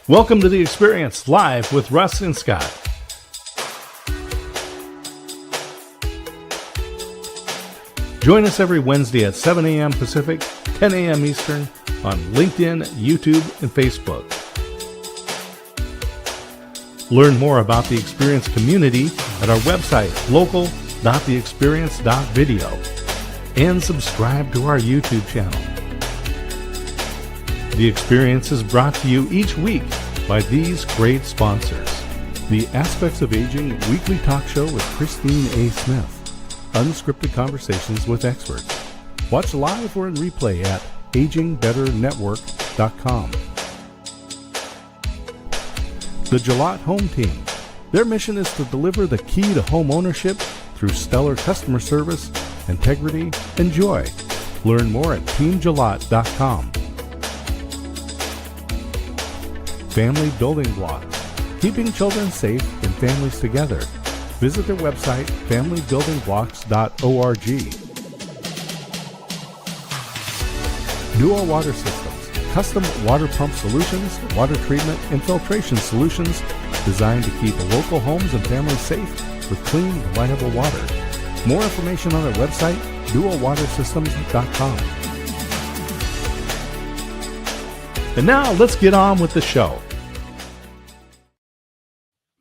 Welcome to The Experience, live with Russ and Scott. Join us every Wednesday at 7 a.m. Pacific, 10 a.m. Eastern on LinkedIn, YouTube, and Facebook. Learn more about the Experience community at our website, local.theexperience.video, and subscribe to our YouTube channel. The Experience is brought to you each week by these great sponsors. The Aspects of Aging weekly talk show with Christine A. Smith. Unscripted conversations with experts. Watch live or in replay at agingbetternetwork.com. The Gillette Home Team. Their mission is to deliver the key to home ownership through stellar customer service, integrity, and joy. Learn more at teamgillette.com. Family Building Blocks. Keeping children safe and families together. Visit their website, familybuildingblocks.org. Duo Water Systems. Custom water pump solutions, water treatment, and filtration solutions designed to keep local homes and families safe with clean, reliable water. More information on their website, duowatersystems.com. And now let's get on with the show.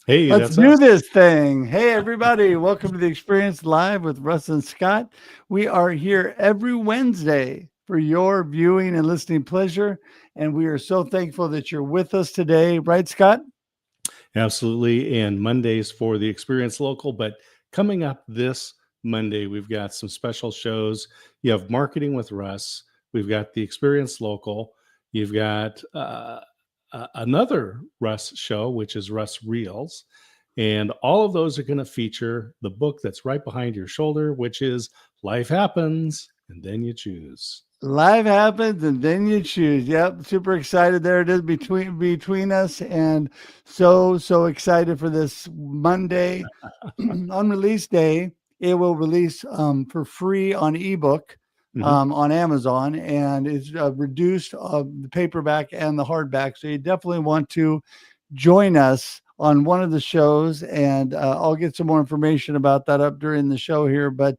Hey, let's do this thing. Hey, everybody. Welcome to The Experience Live with Russ and Scott. We are here every Wednesday for your viewing and listening pleasure. And we are so thankful that you're with us today. Right, Scott? Absolutely. And Mondays for The Experience Local. But coming up this Monday, we've got some special shows. You have Marketing with Russ. We've got The Experience Local. You've got another Russ show, which is Russ Reels. And all of those are going to feature the book that's right behind your shoulder, which is Life Happens and Then You Choose. Life happens and then you choose. Yep. Super excited. There it is between us. And so excited for this Monday. On release day, it will release for free on ebook. On Amazon, and it's reduced the paperback and the hardback. So you definitely want to join us on one of the shows, and I'll get some more information about that up during the show here. But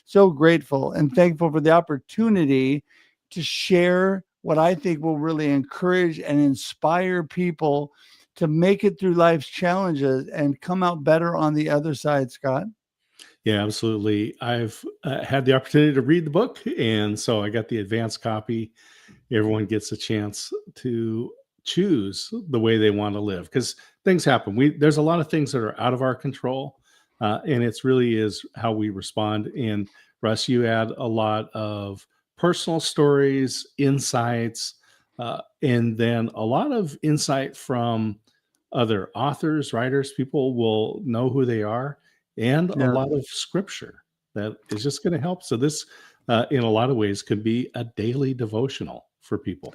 so grateful and thankful for the opportunity to share what I think will really encourage and inspire people to make it through life's challenges and come out better on the other side, Scott. Yeah, absolutely. I've had the opportunity to read the book, and so I got the advanced copy. Everyone gets a chance to choose the way they want to live, because things happen. There's a lot of things that are out of our control, and it's really is how we respond. And Russ, you add a lot of personal stories, insights, and then a lot of insight from other authors, writers. People will know who they are. And a lot of scripture that is just going to help. So this, in a lot of ways, could be a daily devotional for people.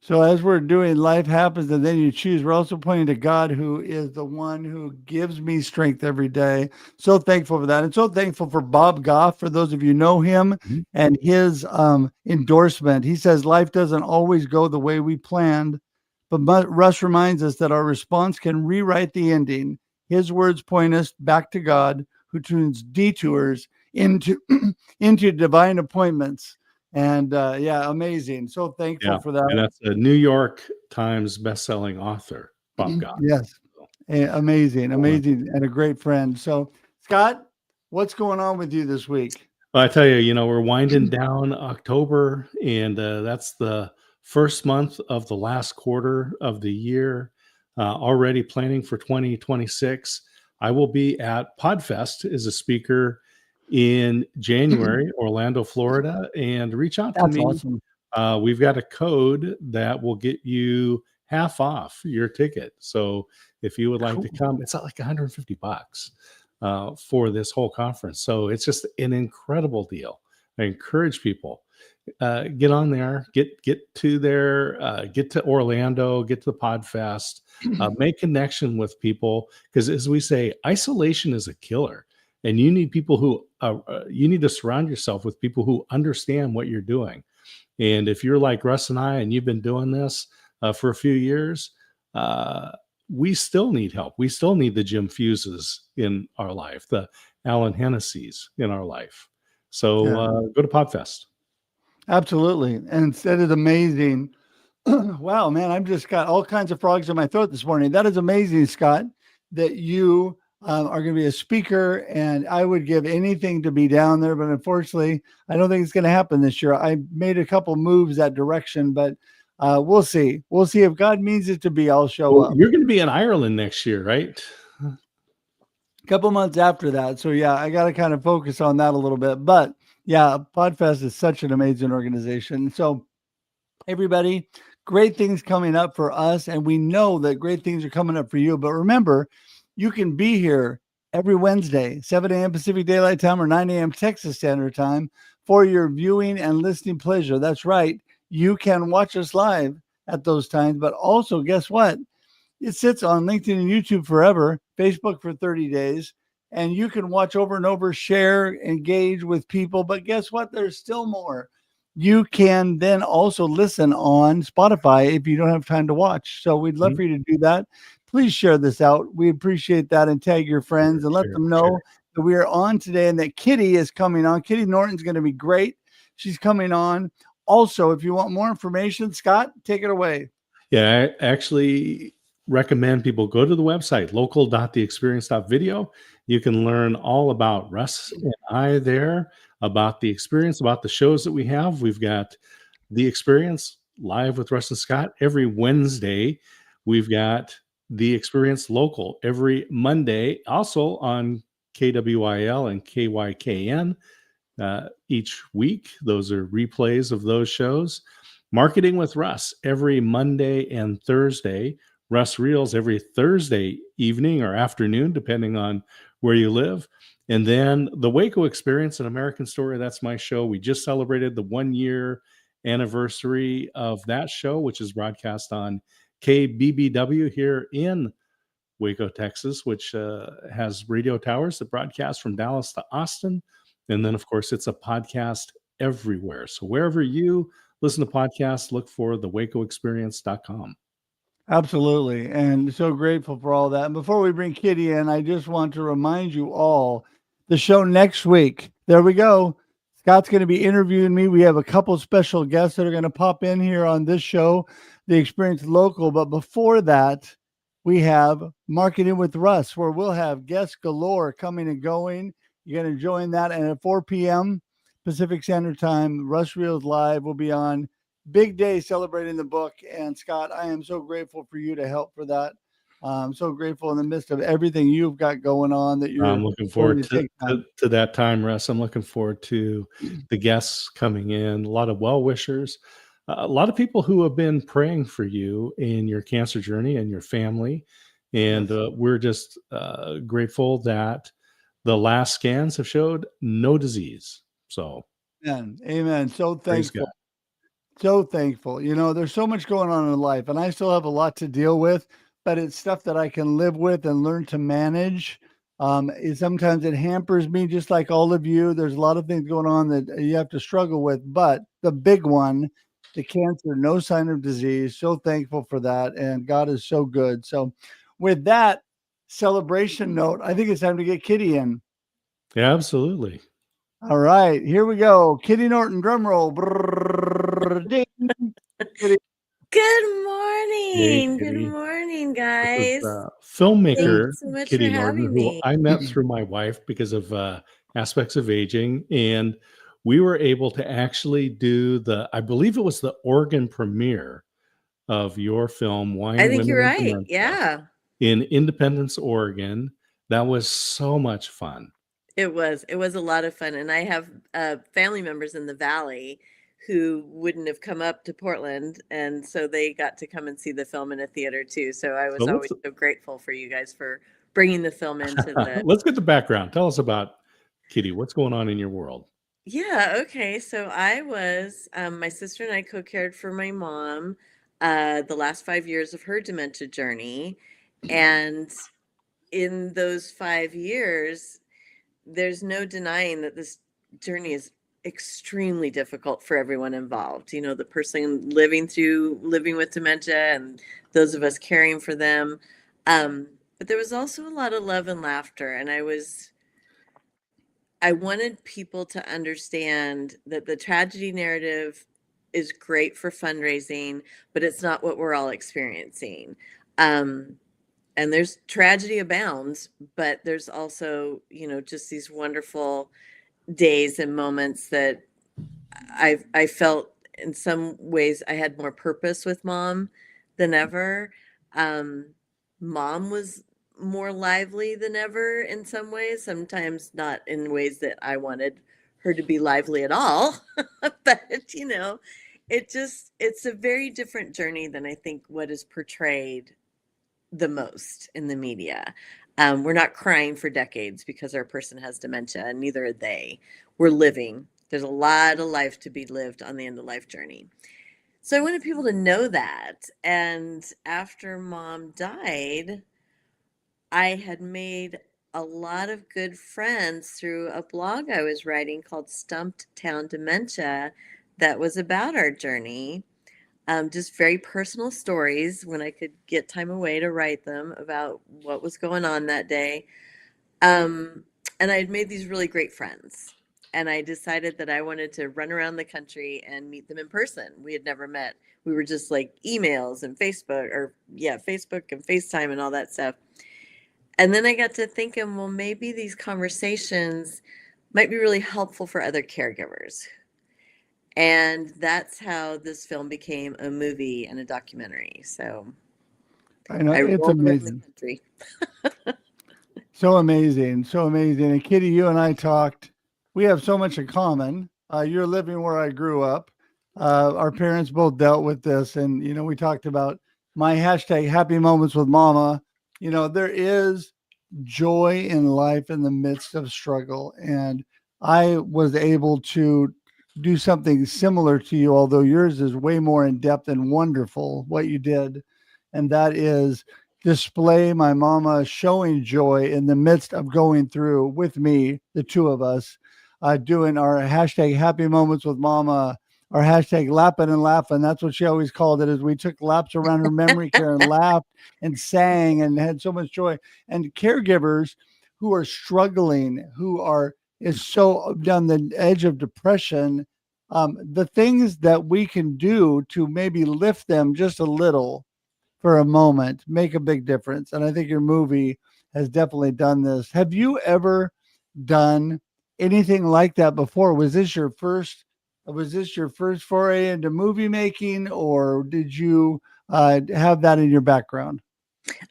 So as we're doing Life Happens and Then You Choose, we're also pointing to God, who is the one who gives me strength every day. So thankful for that. And so thankful for Bob Goff, for those of you who know him, and his endorsement. He says, life doesn't always go the way we planned, but Russ reminds us that our response can rewrite the ending. His words point us back to God, who turns detours into divine appointments. And amazing. So thankful for that. And that's a New York Times bestselling author, Bob Goff. Yes. Amazing, and a great friend. So, Scott, what's going on with you this week? Well, I tell you, we're winding down October, and that's the first month of the last quarter of the year. Already planning for 2026. I will be at PodFest as a speaker in January, Orlando, Florida, and reach out to me. Awesome. We've got a code that will get you half off your ticket. So if you would like to come, it's like $150 for this whole conference. So it's just an incredible deal. I encourage people. Get on there, get to there, get to Orlando, get to the PodFest, make connection with people. Because as we say, isolation is a killer, and you need people who you need to surround yourself with people who understand what you're doing. And if you're like Russ and I, and you've been doing this for a few years, we still need help. We still need the Jim Fuses in our life, the Alan Hennessy's in our life. So Yeah, go to Podfest. absolutely. And that is amazing. Wow, man, I've just got all kinds of frogs in my throat this morning. That is amazing, Scott, that you are going to be a speaker. And I would give anything to be down there. But unfortunately, I don't think it's going to happen this year. I made a couple moves that direction, but we'll see. We'll see if God means it to be. I'll show Well, up. you're going to be in Ireland next year, right? A couple months after that. So, yeah, I got to kind of focus on that a little bit. But yeah, Podfest is such an amazing organization. So, everybody, great things coming up for us. And we know that great things are coming up for you. But remember, you can be here every Wednesday, 7 a.m. Pacific Daylight Time or 9 a.m. Texas Standard Time for your viewing and listening pleasure. That's right. You can watch us live at those times. But also, guess what? It sits on LinkedIn and YouTube forever, Facebook for 30 days. And you can watch over and over, share, engage with people. But guess what? There's still more. You can then also listen on Spotify if you don't have time to watch. So we'd love for you to do that. Please share this out. We appreciate that, and tag your friends and let them know that we are on today and that Kitty is coming on. Kitty Norton's going to be great. She's coming on. Also, if you want more information, Scott, take it away. Yeah, I actually recommend people go to the website, local.theexperience.video. You can learn all about Russ and I there, about the experience, about the shows that we have. We've got The Experience live with Russ and Scott every Wednesday. We've got The Experience local every Monday, also on KWIL and KYKN each week. Those are replays of those shows. Marketing with Russ every Monday and Thursday. Russ Reels every Thursday evening or afternoon, depending on where you live. And then the Waco Experience, an American Story. That's my show. We just celebrated the 1-year anniversary of that show, which is broadcast on KBBW here in Waco, Texas, which has radio towers that broadcast from Dallas to Austin. And then, of course, it's a podcast everywhere. So wherever you listen to podcasts, look for the wacoexperience.com. Absolutely. And so grateful for all that. And before we bring Kitty in, I just want to remind you all the show next week. There we go. Scott's going to be interviewing me. We have a couple special guests that are going to pop in here on this show, The Experience Local. But before that, we have Marketing with Russ, where we'll have guests galore coming and going. You're going to join that. And at 4 p.m. Pacific Standard Time, Russ Reels Live will be on. Big day celebrating the book. And Scott, I am so grateful for you to help for that. I'm so grateful in the midst of everything you've got going on that you're I'm looking going forward to take time. to that time, Russ. I'm looking forward to the guests coming in, a lot of well-wishers, a lot of people who have been praying for you in your cancer journey and your family. And Yes. we're just grateful that the last scans have showed no disease. So Amen. Amen. So praise God. thankful. So thankful. You know, there's so much going on in life, and I still have a lot to deal with, but it's stuff that I can live with and learn to manage. Sometimes it hampers me, just like all of you. There's a lot of things going on that you have to struggle with, but the big one, the cancer, no sign of disease. So thankful for that, and God is so good. So, with that celebration note, I think it's time to get Kitty in. Yeah, absolutely. All right, here we go. Kitty Norton, drum roll. Brrr, ding. Kitty. Good Hey, morning. Good Kitty. morning, This is guys. Thank you filmmaker so much for Kitty Norton, having who me. I met through my wife because of aspects of aging. And we were able to actually do I believe it was the Oregon premiere of your film, I Wine, think you're Women, and right. Dementia, Yeah, in Independence, Oregon. That was so much fun. it was. It was a lot of fun. And I have family members in the Valley who wouldn't have come up to Portland. And so they got to come and see the film in a theater too. So I was So always so grateful for you guys for bringing the film into the. let's get the background. Tell us about Kitty. What's going on in your world? Yeah, okay. So I was, my sister and I co-cared for my mom the last 5 years of her dementia journey. And in those 5 years, there's no denying that this journey is extremely difficult for everyone involved. You know, the person living with dementia and those of us caring for them. But there was also a lot of love and laughter. And I wanted people to understand that the tragedy narrative is great for fundraising, but it's not what we're all experiencing. And there's tragedy abounds, but there's also, you know, just these wonderful days and moments that I felt in some ways I had more purpose with mom than ever. Um, Mom was more lively than ever in some ways, sometimes not in ways that I wanted her to be lively at all. But, you know, it's a very different journey than I think what is portrayed the most in the media. We're not crying for decades because our person has dementia, and neither are they. We're living. There's a lot of life to be lived on the end of life journey. So I wanted people to know that. And after mom died, I had made a lot of good friends through a blog I was writing called Stumped Town Dementia that was about our journey. Just very personal stories when I could get time away to write them about what was going on that day. Um, and I had made these really great friends. And I decided that I wanted to run around the country and meet them in person. We had never met. We were just like emails and Facebook and FaceTime and all that stuff. And then I got to thinking, well, maybe these conversations might be really helpful for other caregivers. And that's how this film became a movie and a documentary. So I know, I it's rolled around the amazing. country. So amazing. So amazing. And Kitty, you and I talked. We have so much in common. You're living where I grew up. Our parents both dealt with this. And, you know, we talked about my hashtag happy moments with mama. You know, there is joy in life in the midst of struggle. And I was able to do something similar to you, although yours is way more in depth and wonderful what you did. And that is display my mama showing joy in the midst of going through with me, the two of us, doing our hashtag happy moments with mama, our hashtag lapping and laughing. That's what she always called it, is we took laps around her memory care and laughed and sang and had so much joy. And caregivers who are struggling, is so on the edge of depression, the things that we can do to maybe lift them just a little for a moment make a big difference. And I think your movie has definitely done this. Have you ever done anything like that before? Was this your first foray into movie making, or did you have that in your background?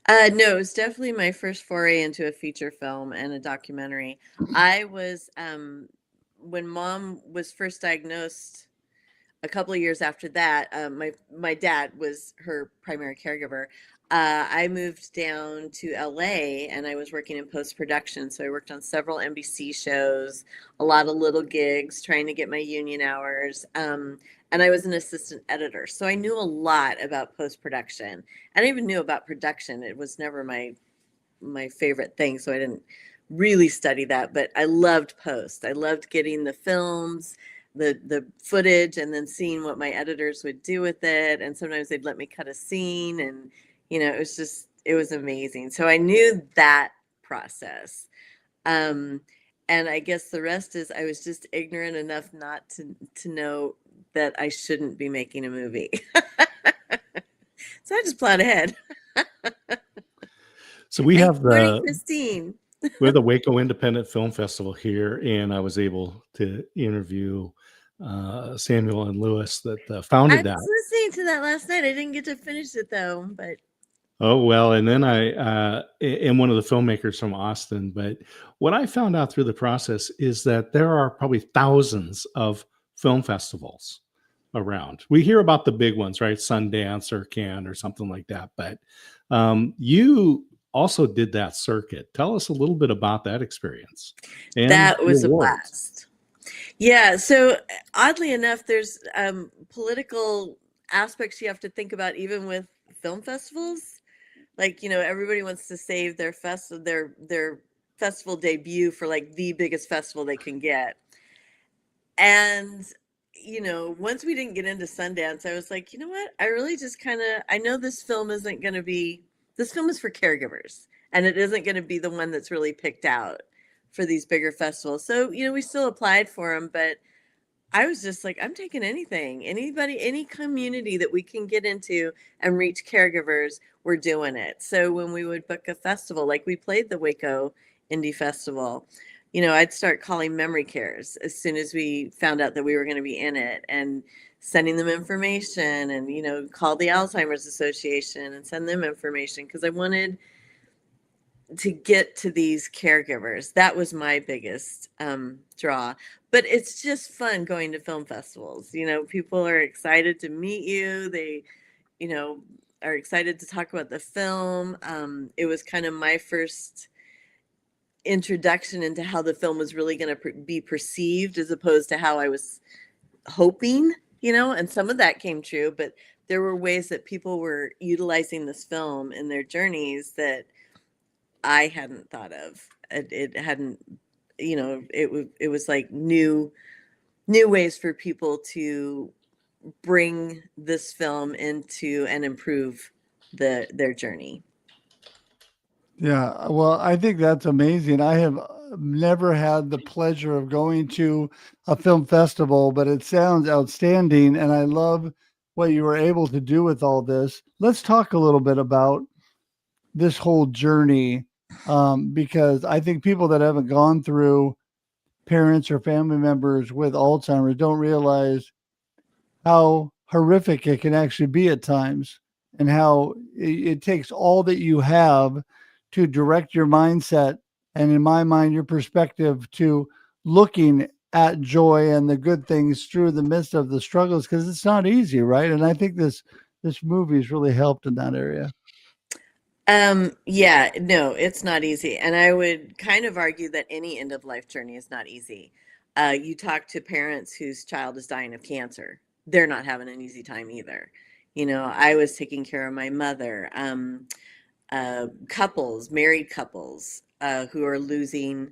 No, it was definitely my first foray into a feature film and a documentary. I was, when mom was first diagnosed, a couple of years after that, my dad was her primary caregiver. I moved down to LA and I was working in post production. So I worked on several NBC shows, a lot of little gigs, trying to get my union hours. And I was an assistant editor, so I knew a lot about post production. And I even knew about production. It was never my favorite thing, so I didn't really study that. But I loved post. I loved getting the films, the footage, and then seeing what my editors would do with it. And sometimes they'd let me cut a scene, and it was amazing. So I knew that process. Um, and I guess the rest is I was just ignorant enough not to know that I shouldn't be making a movie. So I just plowed ahead. So we Hey, have good morning, the Christine. we have the Waco Independent Film Festival here, and I was able to interview Samuel and Lewis that I founded was that. listening to that last night. I didn't get to finish it though, but Oh, well, and then I am one of the filmmakers from Austin. But what I found out through the process is that there are probably thousands of film festivals around. We hear about the big ones, right? Sundance or Cannes or something like that. But you also did that circuit. Tell us a little bit about that experience and that the was a awards. blast. Yeah. So oddly enough, there's political aspects you have to think about even with film festivals. Like, everybody wants to save their festival debut for like the biggest festival they can get. And, once we didn't get into Sundance, I was like, you know what? I really just I know this film isn't going to be, this film is for caregivers, and it isn't going to be the one that's really picked out for these bigger festivals. So, we still applied for them, but I was just like, I'm taking anything, anybody, any community that we can get into and reach caregivers, we're doing it. So when we would book a festival, like we played the Waco Indie Festival, I'd start calling memory cares as soon as we found out that we were going to be in it, and sending them information, and, call the Alzheimer's Association and send them information, because I wanted to get to these caregivers. That was my biggest draw. But it's just fun going to film festivals. People are excited to meet you. They, are excited to talk about the film. It was kind of my first introduction into how the film was really going to be perceived, as opposed to how I was hoping, and some of that came true, but there were ways that people were utilizing this film in their journeys that I hadn't thought of. It hadn't, it was like new ways for people to bring this film into and improve their journey. Yeah, well, I think that's amazing. I have never had the pleasure of going to a film festival, but it sounds outstanding, and I love what you were able to do with all this. Let's talk a little bit about this whole journey, because I think people that haven't gone through, parents or family members with Alzheimer's, don't realize how horrific it can actually be at times, and how it takes all that you have to direct your mindset, and in my mind, your perspective, to looking at joy and the good things through the midst of the struggles, because it's not easy, right? And I think this movie's really helped in that area. Yeah, no, it's not easy. And I would kind of argue that any end of life journey is not easy. You talk to parents whose child is dying of cancer. They're not having an easy time either. I was taking care of my mother. Married couples, who are losing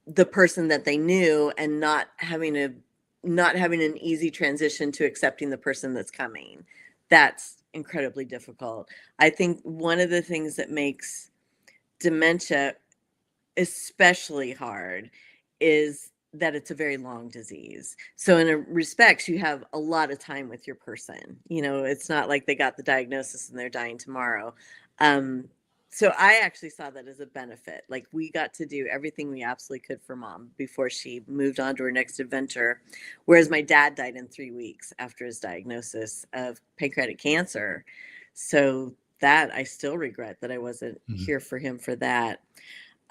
the person that they knew, and not having an easy transition to accepting the person that's coming. That's incredibly difficult. I think one of the things that makes dementia especially hard is that it's a very long disease. So in a respects, you have a lot of time with your person. It's not like they got the diagnosis and they're dying tomorrow. So I actually saw that as a benefit. Like, we got to do everything we absolutely could for mom before she moved on to her next adventure. Whereas my dad died in 3 weeks after his diagnosis of pancreatic cancer. So that I still regret that I wasn't here for him for that.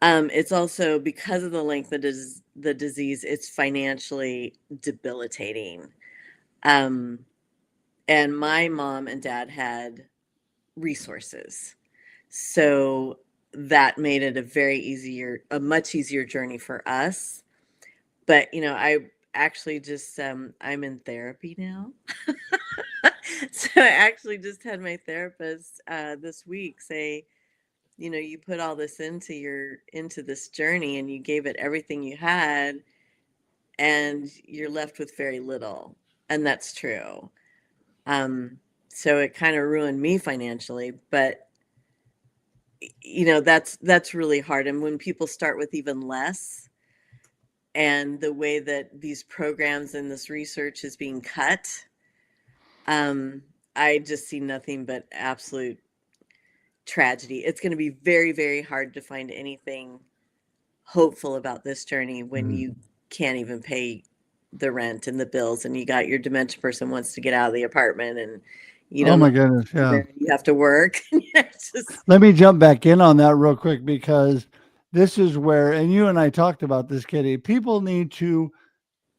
It's also because of the length of the disease, it's financially debilitating. And my mom and dad had resources. So that made it a much easier journey for us. But, I actually just, I'm in therapy now. So I actually just had my therapist this week say, you put all this into this journey, and you gave it everything you had, and you're left with very little. And that's true. So it kind of ruined me financially, but that's really hard. And when people start with even less, and the way that these programs and this research is being cut, I just see nothing but absolute tragedy. It's going to be very, very hard to find anything hopeful about this journey when you can't even pay the rent and the bills, and you got your dementia person wants to get out of the apartment, and you don't my goodness, yeah. You have to work. Let me jump back in on that real quick, because this is where, and you and I talked about this, Kitty, people need to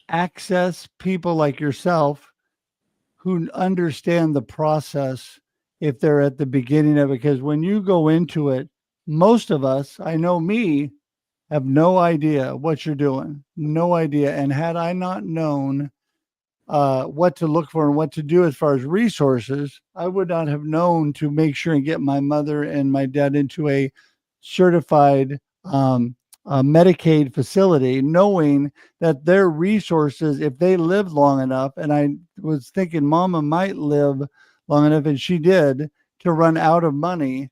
access people like yourself who understand the process if they're at the beginning of it. Because when you go into it, most of us, I know me, have no idea what you're doing, no idea. And had I not known what to look for and what to do as far as resources, I would not have known to make sure and get my mother and my dad into a certified Medicaid facility, knowing that their resources, if they lived long enough, and I was thinking Mama might live long enough, and she did, to run out of money,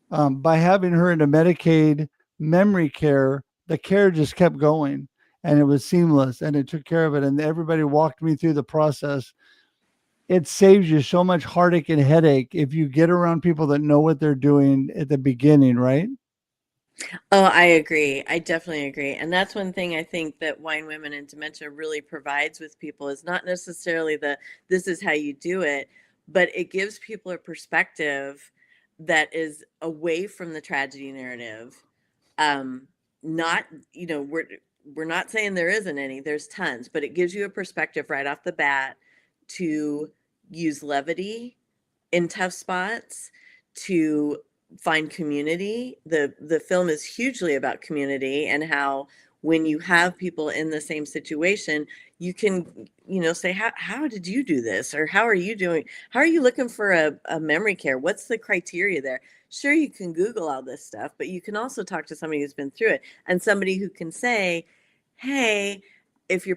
by having her in a Medicaid memory care, the care just kept going and it was seamless and it took care of it. And everybody walked me through the process. It saves you so much heartache and headache if you get around people that know what they're doing at the beginning, right? Oh, I agree. I definitely agree. And that's one thing I think that Wine Women and Dementia really provides with people is not necessarily this is how you do it, but it gives people a perspective that is away from the tragedy narrative. Um, not, we're not saying there isn't any, there's tons, but it gives you a perspective right off the bat to use levity in tough spots, to find community. The film is hugely about community and how when you have people in the same situation, you can, say, how did you do this? Or how are you doing? How are you looking for a memory care? What's the criteria there? Sure, you can Google all this stuff, but you can also talk to somebody who's been through it and somebody who can say, hey, if you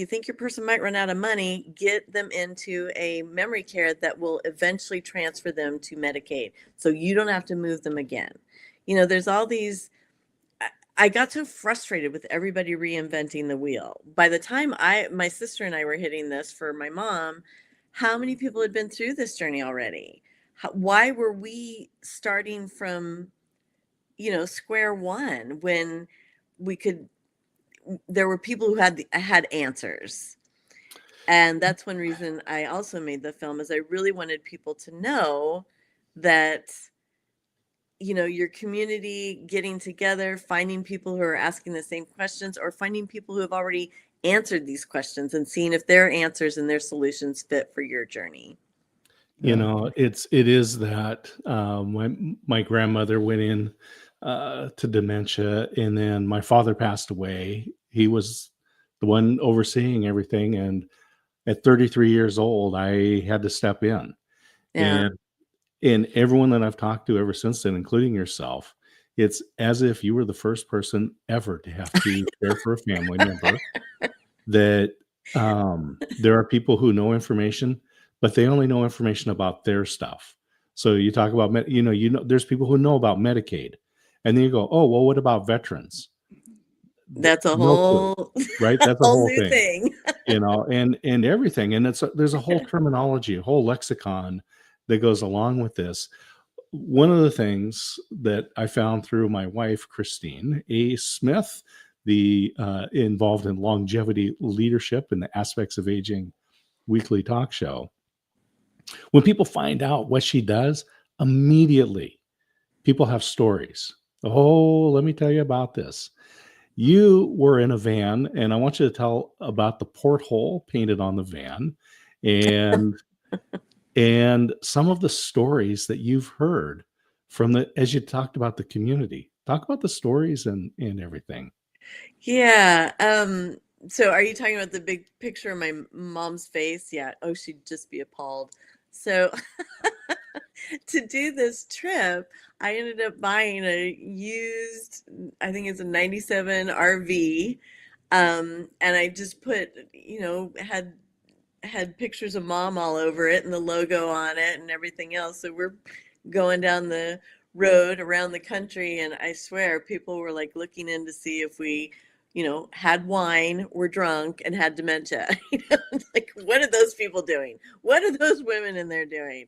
think your person might run out of money, get them into a memory care that will eventually transfer them to Medicaid, so you don't have to move them again. There's all these. I got so frustrated with everybody reinventing the wheel. By the time my sister and I were hitting this for my mom, how many people had been through this journey already? Why were we starting from, square one when we could? There were people who had answers. And that's one reason I also made the film, is I really wanted people to know that, your community getting together, finding people who are asking the same questions, or finding people who have already answered these questions and seeing if their answers and their solutions fit for your journey. It is that when my grandmother went in to dementia, and then my father passed away. He was the one overseeing everything, and at 33 years old, I had to step in. Yeah. And everyone that I've talked to ever since then, including yourself, it's as if you were the first person ever to have to care for a family member. That there are people who know information, but they only know information about their stuff. So you talk about, there's people who know about Medicaid, and then you go, oh, well, what about veterans? That's a No clue, whole right? That's a whole whole new thing, thing. and everything. And there's a whole terminology, a whole lexicon that goes along with this. One of the things that I found through my wife, Christine A. Smith, the involved in longevity leadership and the aspects of aging weekly talk show, when people find out what she does, immediately people have stories. Oh, let me tell you about this. You were in a van, and I want you to tell about the porthole painted on the van, and some of the stories that you've heard from as you talked about the community. Talk about the stories and everything. Yeah. So are you talking about the big picture of my mom's face? Yeah. Oh, she'd just be appalled. So to do this trip, I ended up buying a used, I think it's a 97 RV. And I just put, had pictures of mom all over it and the logo on it and everything else. So we're going down the road around the country, and I swear people were like looking in to see if we, had wine, were drunk, and had dementia. Like, what are those people doing? What are those women in there doing?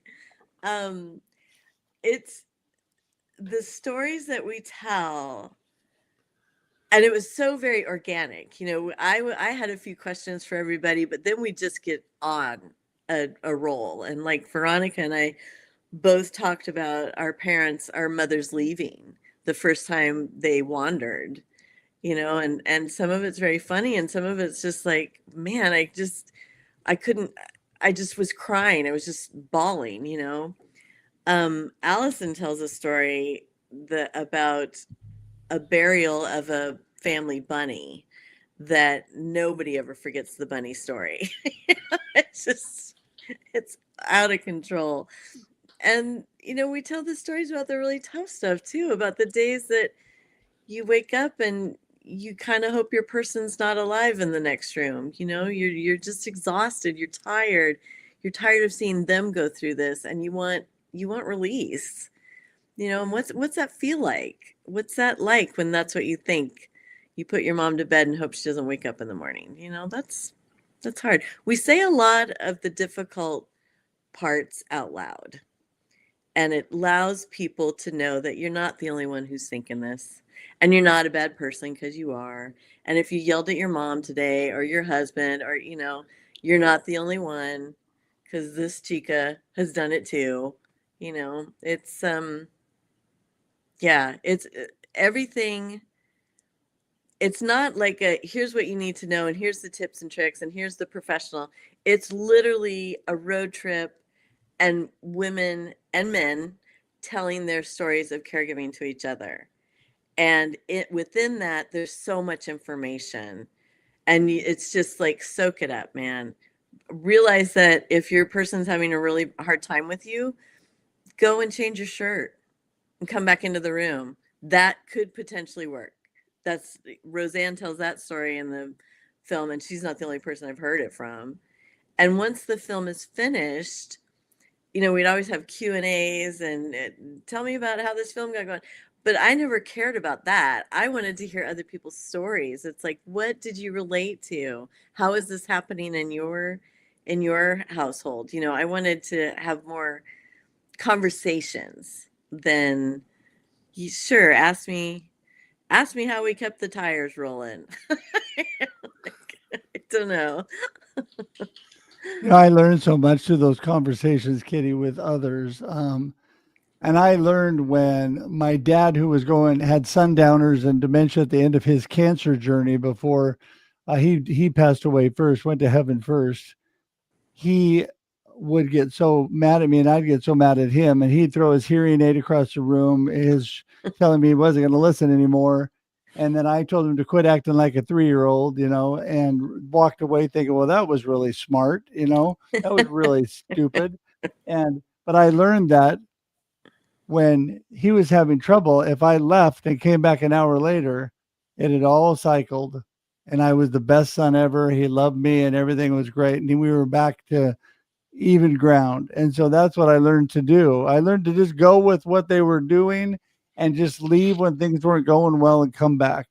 It's the stories that we tell. And it was so very organic. I had a few questions for everybody, but then we just get on a roll. And like Veronica and I both talked about our mothers leaving the first time they wandered, and some of it's very funny and some of it's just like, man, I couldn't, I just was crying. I was just bawling. Allison tells a story about a burial of a family bunny that nobody ever forgets the bunny story. It's out of control. And, we tell the stories about the really tough stuff too, about the days that, you wake up and you kind of hope your person's not alive in the next room. You know, you're just exhausted, you're tired of seeing them go through this, and you want release. You know, and what's that feel like? What's that like when that's what you think? You put your mom to bed and hope she doesn't wake up in the morning. You know, that's hard. We say a lot of the difficult parts out loud, and it allows people to know that you're not the only one who's thinking this, and you're not a bad person because you are. And if you yelled at your mom today or your husband, or you know, you're not the only one, because this chica has done it too. You know, it's yeah, it's everything. It's not like a here's what you need to know and here's the tips and tricks and here's the professional. It's literally a road trip, and women and men telling their stories of caregiving to each other. And it within that, there's so much information. And it's just like, soak it up, man. Realize that if your person's having a really hard time with you, go and change your shirt and come back into the room. That could potentially work. That's Roseanne tells that story in the film, and she's not the only person I've heard it from. And once the film is finished, you know, we'd always have Q&As and tell me about how this film got going. But I never cared about that. I wanted to hear other people's stories. It's like, what did you relate to? How is this happening in your household? You know, I wanted to have more conversations than you sure ask me how we kept the tires rolling. I don't know. You know, I learned so much through those conversations, Kitty, with others. And I learned when my dad, who was had sundowners and dementia at the end of his cancer journey before he passed away first, went to heaven first. He would get so mad at me, and I'd get so mad at him, and he'd throw his hearing aid across the room, telling me he wasn't going to listen anymore. And then I told him to quit acting like a 3-year-old, you know, and walked away thinking, well, that was really smart, you know, that was really stupid. But I learned that when he was having trouble, if I left and came back an hour later, it had all cycled, and I was the best son ever. He loved me and everything was great. And we were back to even ground. And so that's what I learned to do. I learned to just go with what they were doing and just leave when things weren't going well and come back.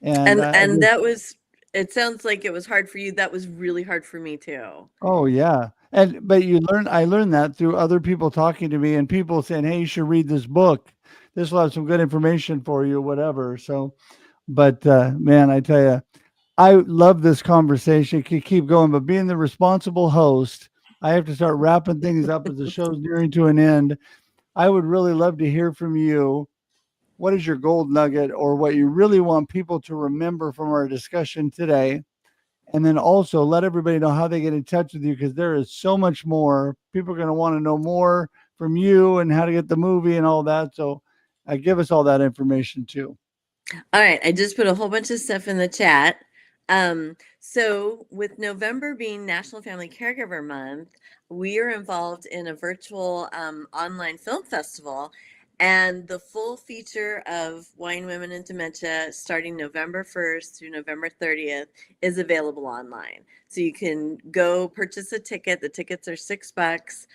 And that was, it sounds like it was hard for you. That was really hard for me too. Oh yeah. But I learned that through other people talking to me and people saying, hey, you should read this book. This will have some good information for you, whatever. So, but man, I tell you, I love this conversation. Could keep going, but being the responsible host, I have to start wrapping things up as the show's nearing to an end. I would really love to hear from you. What is your gold nugget, or what you really want people to remember from our discussion today? And then also let everybody know how they get in touch with you, because there is so much more. People are going to want to know more from you and how to get the movie and all that. So give us all that information too. All right. I just put a whole bunch of stuff in the chat. So with November being National Family Caregiver Month, we are involved in a virtual online film festival. And the full feature of Wine, Women, and Dementia, starting November 1st through November 30th, is available online. So you can go purchase a ticket. The tickets are $6.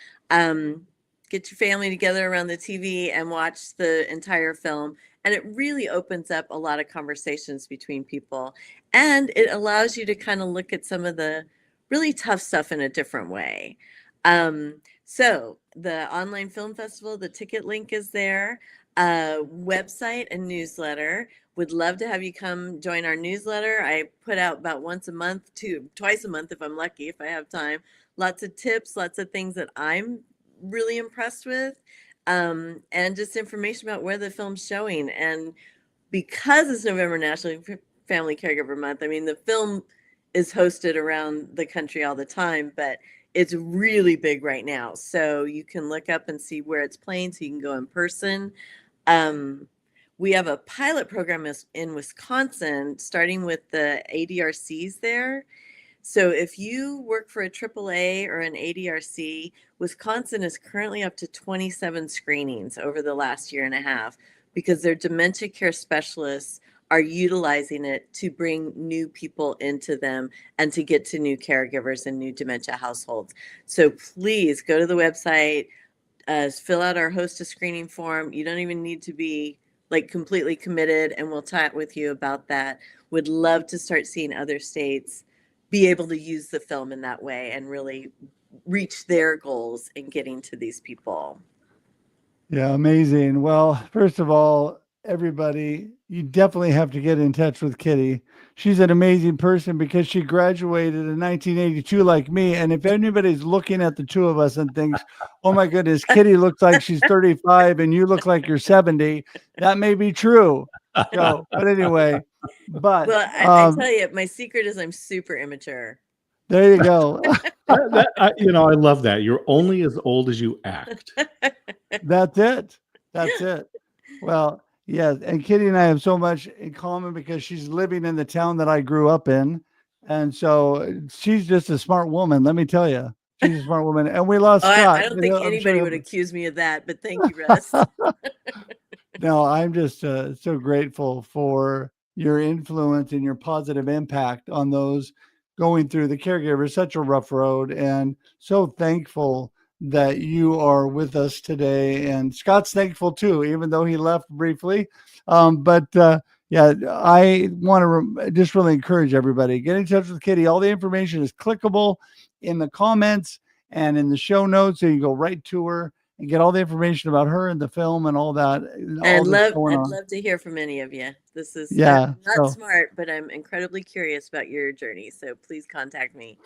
Get your family together around the TV and watch the entire film. And it really opens up a lot of conversations between people. And it allows you to kind of look at some of the really tough stuff in a different way. So the online film festival, the ticket link is there, website and newsletter. Would love to have you come join our newsletter. I put out about once a month to twice a month if I'm lucky, if I have time. Lots of tips, lots of things that I'm really impressed with, and just information about where the film's showing. And because it's November National Family Caregiver Month, I mean, the film is hosted around the country all the time, but it's really big right now. So you can look up and see where it's playing, so you can go in person. We have a pilot program in Wisconsin, starting with the ADRCs there. So if you work for a AAA or an ADRC, Wisconsin is currently up to 27 screenings over the last year and a half because their dementia care specialists are utilizing it to bring new people into them and to get to new caregivers and new dementia households. So please go to the website, fill out our host a screening form. You don't even need to be like completely committed, and we'll chat with you about that. Would love to start seeing other states be able to use the film in that way and really reach their goals in getting to these people. Yeah, amazing. Well, first of all, everybody, you definitely have to get in touch with Kitty. She's an amazing person because she graduated in 1982 like me. And if anybody's looking at the two of us and thinks, oh my goodness, Kitty looks like she's 35 and you look like you're 70, that may be true. So, but anyway, but Well, I tell you, my secret is I'm super immature. there you go. I love that. You're only as old as you act. That's it. That's it. Well, yes. And Kitty and I have so much in common because she's living in the town that I grew up in. And so she's just a smart woman. Let me tell you, she's a smart woman. And we lost Scott. I don't think anybody would accuse me of that, but thank you, Russ. No, I'm just so grateful for your influence and your positive impact on those going through the caregiver, such a rough road, and so thankful that you are with us today. And Scott's thankful too, even though he left briefly. Yeah, I want to just really encourage everybody, get in touch with Kitty. All the information is clickable in the comments and in the show notes. So you go right to her and get all the information about her and the film and all that. I'd love to hear from any of you. This is not smart, but I'm incredibly curious about your journey. So please contact me.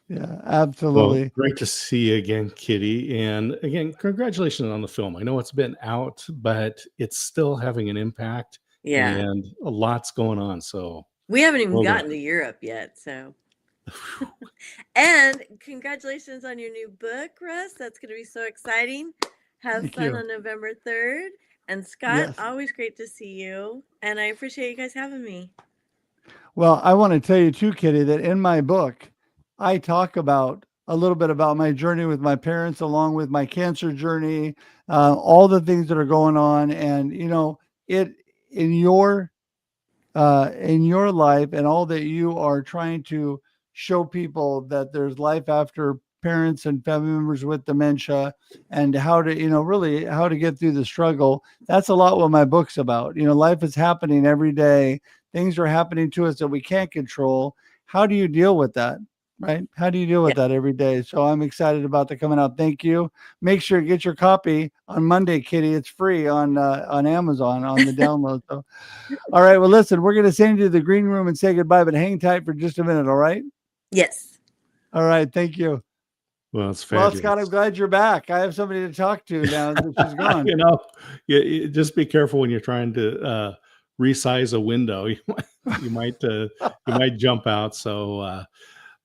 Yeah, absolutely. Well, great to see you again, Kitty. And again, congratulations on the film. I know it's been out, but it's still having an impact. Yeah. And a lot's going on. So we haven't even gotten to Europe yet. So and congratulations on your new book, Russ. That's going to be so exciting. Have fun on November 3rd. And Scott, always great to see you. And I appreciate you guys having me. Well, I want to tell you too, Kitty, that in my book, I talk about a little bit about my journey with my parents, along with my cancer journey, all the things that are going on. And, it in your life and all that you are trying to show people that there's life after parents and family members with dementia, and how to, really how to get through the struggle. That's a lot what my book's about. Life is happening every day. Things are happening to us that we can't control. How do you deal with that? Right? How do you deal with that every day? So I'm excited about that coming out. Thank you. Make sure you get your copy on Monday, Kitty. It's free on Amazon on the download. So, all right. Well, listen, we're going to send you to the green room and say goodbye, but hang tight for just a minute. All right. Yes. All right. Thank you. Well, it's fabulous. Well, Scott, I'm glad you're back. I have somebody to talk to now that she's gone. Just be careful when you're trying to resize a window. You might jump out. So,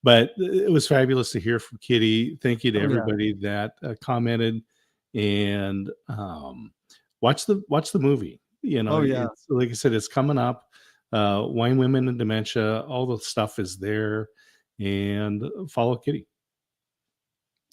but it was fabulous to hear from Kitty. Thank you to everybody that commented and watch the movie. Like I said, it's coming up. Wine, Women, and Dementia. All the stuff is there, and follow Kitty.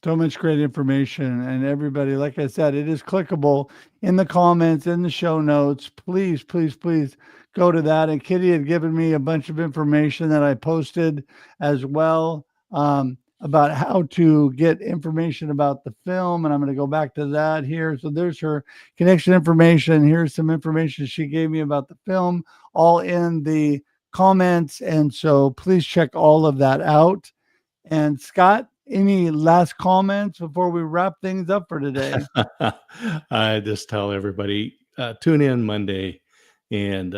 So much great information, and everybody, like I said, it is clickable in the comments, in the show notes. Please, please, please go to that. And Kitty had given me a bunch of information that I posted as well about how to get information about the film. And I'm going to go back to that here. So there's her connection information. Here's some information she gave me about the film, all in the comments. And so please check all of that out. And Scott, any last comments before we wrap things up for today? I just tell everybody, tune in Monday and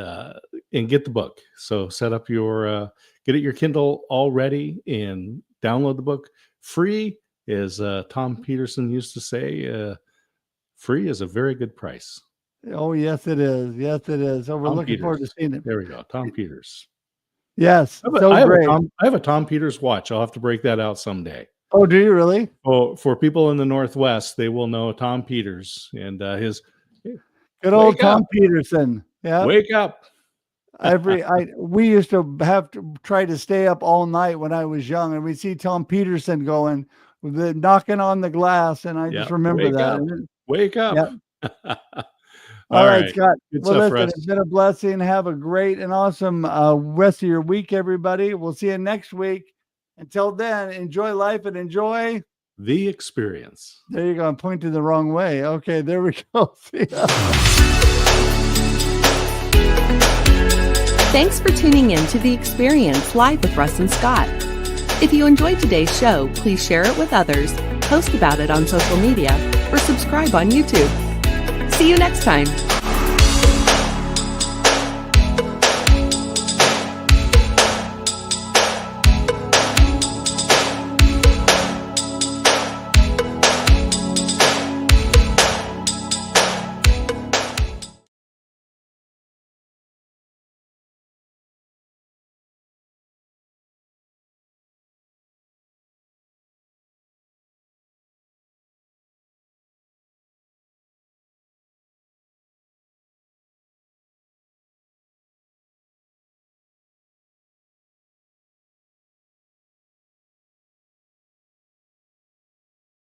get the book. So set up get your Kindle all ready and download the book. Free, as Tom Peterson used to say, free is a very good price. Oh, yes, it is. Yes, it is. So we're looking forward to seeing it. There we go. Tom Peters. Yes. I have a Tom Peters watch. I'll have to break that out someday. Oh, do you really? Oh, for people in the Northwest, they will know Tom Peters and his good old Tom Peterson. Yeah. Wake up. We used to have to try to stay up all night when I was young, and we'd see Tom Peterson going, knocking on the glass, and I just remember that. Wake up. Yeah. All right, right. Scott. Good Well, stuff, listen, Russ. it's been a blessing. Have a great and awesome rest of your week, everybody. We'll see you next week. Until then, enjoy life and enjoy. The experience. There you go. I'm pointing the wrong way. Okay, there we go. See ya. Thanks for tuning in to The Experience live with Russ and Scott. If you enjoyed today's show, please share it with others, post about it on social media, or subscribe on YouTube. See you next time.